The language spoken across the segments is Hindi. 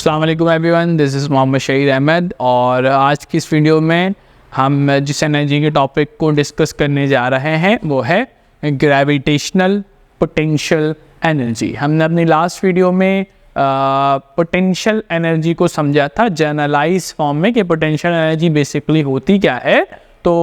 अस्सलाम वालेकुम एवरीवन, दिस इज़ मोहम्मद शहीद अहमद और आज की इस वीडियो में हम जिस एनर्जी के टॉपिक को डिस्कस करने जा रहे हैं वो है ग्रेविटेशनल पोटेंशियल एनर्जी। हमने अपनी लास्ट वीडियो में पोटेंशियल एनर्जी को समझा था जनरलाइज फॉर्म में कि पोटेंशियल एनर्जी बेसिकली होती क्या है। तो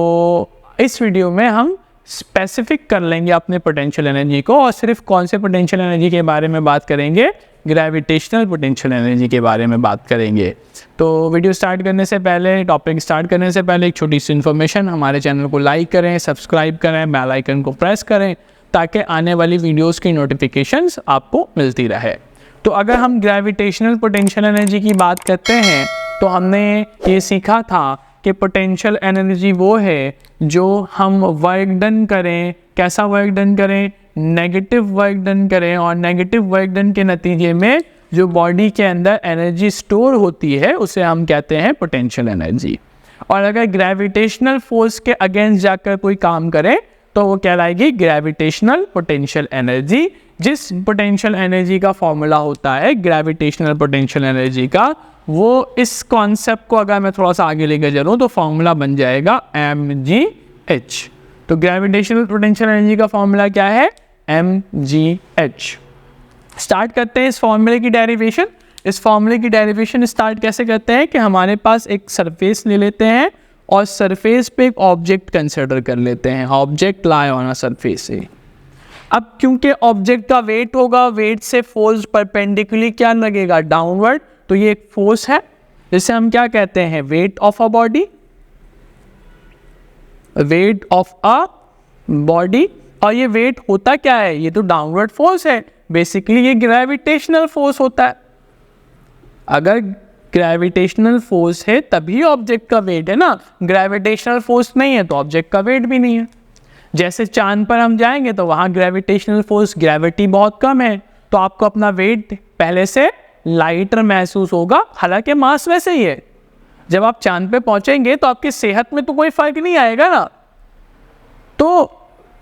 इस वीडियो में हम स्पेसिफिक कर लेंगे अपने पोटेंशियल एनर्जी को और सिर्फ कौन से पोटेंशियल एनर्जी के बारे में बात करेंगे, ग्रेविटेशनल पोटेंशियल एनर्जी के बारे में बात करेंगे। तो वीडियो स्टार्ट करने से पहले, टॉपिक स्टार्ट करने से पहले एक छोटी सी इन्फॉर्मेशन, हमारे चैनल को लाइक करें, सब्सक्राइब करें, बेल आइकन को प्रेस करें ताकि आने वाली वीडियोस की नोटिफिकेशंस आपको मिलती रहे। तो अगर हम ग्रेविटेशनल पोटेंशियल एनर्जी की बात करते हैं तो हमने ये सीखा था कि पोटेंशियल एनर्जी वो है जो हम वर्क डन करें, कैसा वर्क डन करें, नेगेटिव वर्क डन करें और नेगेटिव वर्क डन के नतीजे में जो बॉडी के अंदर एनर्जी स्टोर होती है उसे हम कहते हैं पोटेंशियल एनर्जी। और अगर ग्रेविटेशनल फोर्स के अगेंस्ट जाकर कोई काम करे तो वो कहलाएगी ग्रेविटेशनल पोटेंशियल एनर्जी। जिस पोटेंशियल एनर्जी का फॉर्मूला होता है ग्रेविटेशनल पोटेंशियल एनर्जी का, वो इस कॉन्सेप्ट को अगर मैं थोड़ा सा आगे लेकर चलूँ तो फॉर्मूला बन जाएगा mgh। तो ग्रेविटेशनल पोटेंशियल एनर्जी का फॉर्मूला क्या है? mgh। स्टार्ट करते हैं इस फॉर्मूले की डेरिवेशन। इस फॉर्मूले की डेरिवेशन स्टार्ट कैसे करते हैं कि हमारे पास एक सरफेस ले लेते हैं और सरफेस पे एक ऑब्जेक्ट कंसिडर कर लेते हैं। Object lie on a surface से। अब क्योंकि ऑब्जेक्ट का वेट होगा, वेट से फोर्स परपेंडिकुलरली क्या लगेगा? डाउनवर्ड। तो ये एक फोर्स है जिसे हम क्या कहते हैं? Weight of a body. Weight of a body. और ये वेट होता क्या है? ये तो डाउनवर्ड फोर्स है। बेसिकली ये ग्रेविटेशनल फोर्स होता है। अगर ग्रेविटेशनल फोर्स है तभी ऑब्जेक्ट का वेट है ना। ग्रेविटेशनल फोर्स नहीं है तो ऑब्जेक्ट का वेट भी नहीं है। जैसे चांद पर हम जाएंगे तो वहां ग्रेविटेशनल फोर्स, ग्रेविटी बहुत कम है तो आपको अपना वेट पहले से लाइटर महसूस होगा, हालांकि मास वैसे ही है। जब आप चांद पे पहुंचेंगे तो आपकी सेहत में तो कोई फर्क नहीं आएगा ना। तो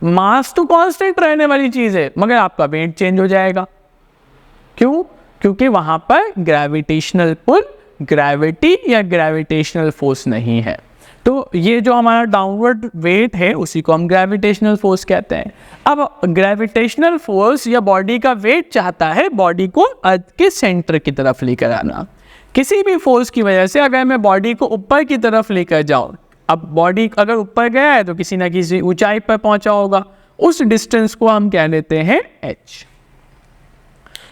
मास तो कांस्टेंट रहने वाली चीज है मगर आपका वेट चेंज हो जाएगा। क्यों? क्योंकि वहां पर ग्रेविटेशनल पुल, ग्रेविटी या ग्रेविटेशनल फोर्स नहीं है। तो ये जो हमारा डाउनवर्ड वेट है उसी को हम ग्रेविटेशनल फोर्स कहते हैं। अब ग्रेविटेशनल फोर्स या बॉडी का वेट चाहता है बॉडी को अर्थ के सेंटर की तरफ लेकर आना। किसी भी फोर्स की वजह से अगर मैं बॉडी को ऊपर की तरफ लेकर जाऊं, अब बॉडी अगर ऊपर गया है तो किसी ना किसी ऊंचाई पर पहुंचा होगा, उस डिस्टेंस को हम कह लेते हैं h।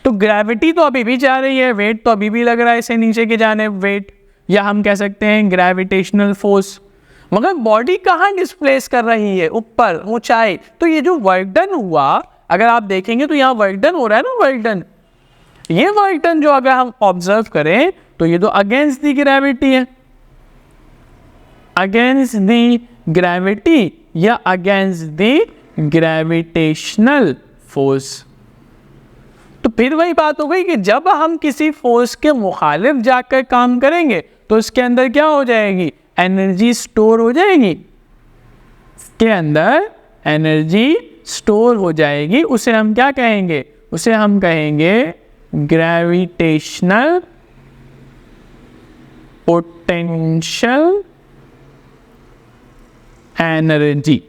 तो ग्रेविटी तो अभी भी जा रही है, वेट तो अभी भी लग रहा है इसे नीचे के जाने वेट, या हम कह सकते हैं ग्रेविटेशनल फोर्स। मगर बॉडी कहाँ डिस्प्लेस कर रही है? ऊपर, ऊंचाई। तो ये जो वर्क डन हुआ, अगर आप देखेंगे तो यहाँ वर्क डन हो रहा है ना, वर्क डन। ये वर्क डन जो अगर हम ऑब्जर्व करें तो ये तो अगेंस्ट दी ग्रेविटी है, अगेंस्ट दी ग्रेविटी या अगेंस्ट दी ग्रेविटेशनल फोर्स। तो फिर वही बात हो गई कि जब हम किसी फोर्स के मुखालिफ जाकर काम करेंगे तो इसके अंदर क्या हो जाएगी? एनर्जी स्टोर हो जाएगी। इसके अंदर एनर्जी स्टोर हो जाएगी। उसे हम क्या कहेंगे? उसे हम कहेंगे ग्रेविटेशनल पोटेंशियल एनर्जी।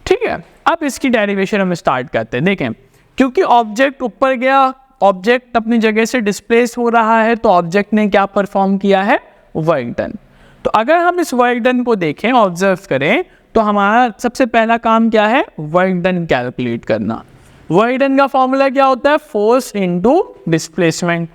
ठीक है, अब इसकी डेरिवेशन हम स्टार्ट करते हैं। देखें, क्योंकि ऑब्जेक्ट ऊपर गया, ऑब्जेक्ट अपनी जगह से डिस्प्लेस हो रहा है तो ऑब्जेक्ट ने क्या परफॉर्म किया है? Work done. तो अगर हम इस वर्क डन को देखें, ऑब्जर्व करें, तो हमारा सबसे पहला काम क्या है? वर्क डन कैलकुलेट करना। वर्क डन का फॉर्मूला क्या होता है? Force into displacement.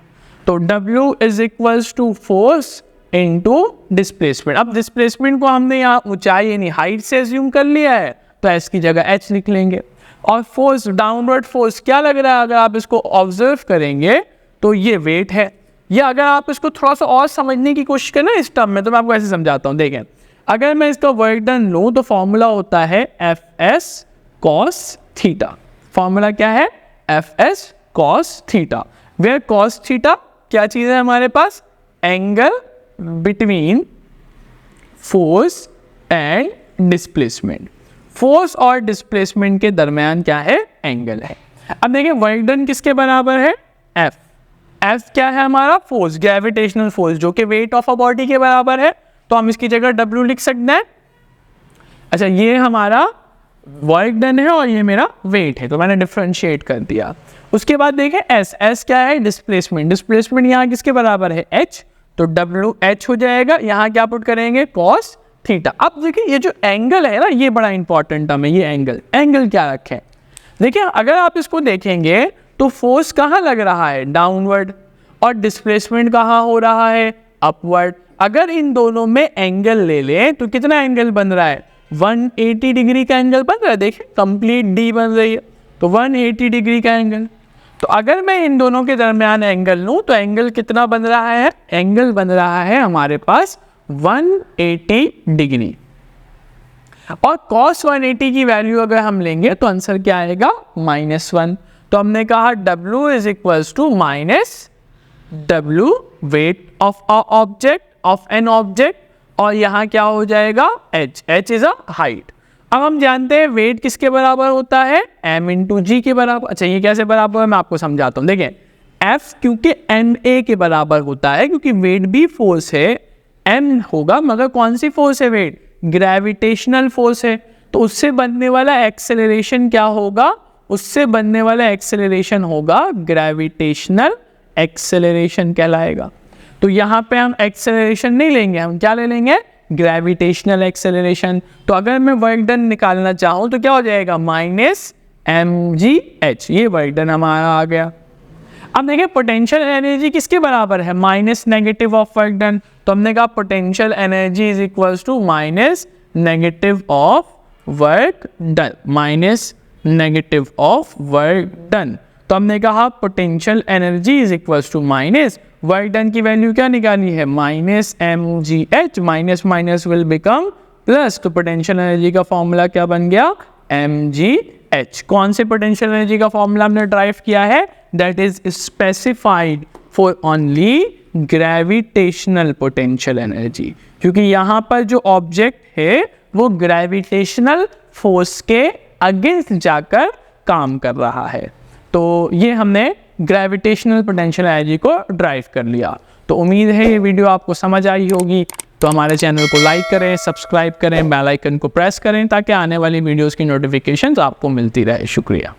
तो W is equals to force into displacement. अब डिस्प्लेसमेंट को हमने यहाँ ऊंचाई यानी हाइट से अज्यूम कर लिया है तो S की जगह H लिख लेंगे। और फोर्स, डाउनवर्ड फोर्स क्या लग रहा है? अगर आप इसको ऑब्जर्व करेंगे तो ये वेट है। या अगर आप इसको थोड़ा सा और समझने की कोशिश करें इस टर्म में, तो मैं आपको ऐसे समझाता हूँ। देखें, अगर मैं इसका वर्क डन लूँ तो फॉर्मूला होता है Fs cos थीटा। फॉर्मूला क्या है? Fs cos theta. Where cos theta क्या चीज़ है हमारे पास? Angle between force and displacement. Force और डिस्प्लेसमेंट के दरमियान क्या है? एंगल है। अब देखिए वर्क डन किसके बराबर है? F। F क्या है हमारा, फोर्स, ग्रेविटेशनल फोर्स, जो कि वेट ऑफ अ बॉडी के बराबर है, तो हम इसकी जगह W लिख सकते हैं। अच्छा, ये हमारा वर्क डन है और ये मेरा वेट है, तो मैंने डिफरेंशिएट कर दिया। उसके बाद देखें S क्या है, डिस्प्लेसमेंट। डिस्प्लेसमेंट यहाँ किसके बराबर है, H, तो WH हो जाएगा। यहाँ क्या पुट करेंगे, cos थीटा। अब देखिए ये जो एंगल है ना, ये बड़ा इंपॉर्टेंट टर्म है, ये एंगल क्या रखें। देखिए अगर आप इसको देखेंगे तो फोर्स कहाँ लग रहा है, डाउनवर्ड, और डिस्प्लेसमेंट कहाँ हो रहा है, अपवर्ड। अगर इन दोनों में एंगल ले लें तो कितना एंगल बन रहा है, 180 डिग्री का एंगल बन रहा है। देखिए कंप्लीट डी बन रही है, तो 180 डिग्री का एंगल। तो अगर मैं इन दोनों के दरमियान एंगल लूं तो एंगल कितना बन रहा है, एंगल बन रहा है हमारे पास 180 डिग्री। और cos 180 की वैल्यू अगर हम लेंगे तो आंसर क्या आएगा, -1। तो हमने कहा W is equals to minus W weight of an object, और यहाँ क्या हो जाएगा, H इज अ हाइट। अब हम जानते हैं वेट किसके बराबर होता है, m इंटू जी के बराबर। अच्छा ये कैसे बराबर है, मैं आपको समझाता हूँ। देखें F क्योंकि ma के बराबर होता है, क्योंकि वेट भी फोर्स है, m होगा, मगर कौन सी फोर्स है, वेट ग्रेविटेशनल फोर्स है, तो उससे बनने वाला एक्सेलरेशन क्या होगा, उससे बनने वाला एक्सेलरेशन होगा ग्रेविटेशनल एक्सेलरेशन कहलाएगा। तो यहाँ पे हम एक्सेलरेशन नहीं लेंगे, हम क्या ले लेंगे, ग्रेविटेशनल एक्सेलरेशन। तो अगर मैं वर्क डन निकालना चाहूँ तो क्या हो जाएगा, -mgh, ये वर्क डन हमारा आ गया। अब देखिए पोटेंशियल एनर्जी किसके बराबर है, minus negative of work done. तो हमने कहा potential energy is equals to minus negative of work done, minus negative of work done. तो हमने कहा potential energy is equals to minus work done की वैल्यू क्या निकालनी है, -mgh, minus minus will become plus. तो पोटेंशियल एनर्जी का फॉर्मूला क्या बन गया, mgh। कौन से पोटेंशियल एनर्जी का फॉर्मूला हमने ड्राइव किया है, that is specified for only gravitational potential energy, क्योंकि यहाँ पर जो ऑब्जेक्ट है वो ग्रेविटेशनल फोर्स के अगेंस्ट जाकर काम कर रहा है। तो ये हमने ग्रेविटेशनल पोटेंशियल एनर्जी को ड्राइव कर लिया। तो उम्मीद है ये वीडियो आपको समझ आई होगी। तो हमारे चैनल को लाइक करें, सब्सक्राइब करें, बेल आइकन को प्रेस करें, ताकि आने वाली वीडियोस की नोटिफिकेशंस आपको मिलती रहे। शुक्रिया।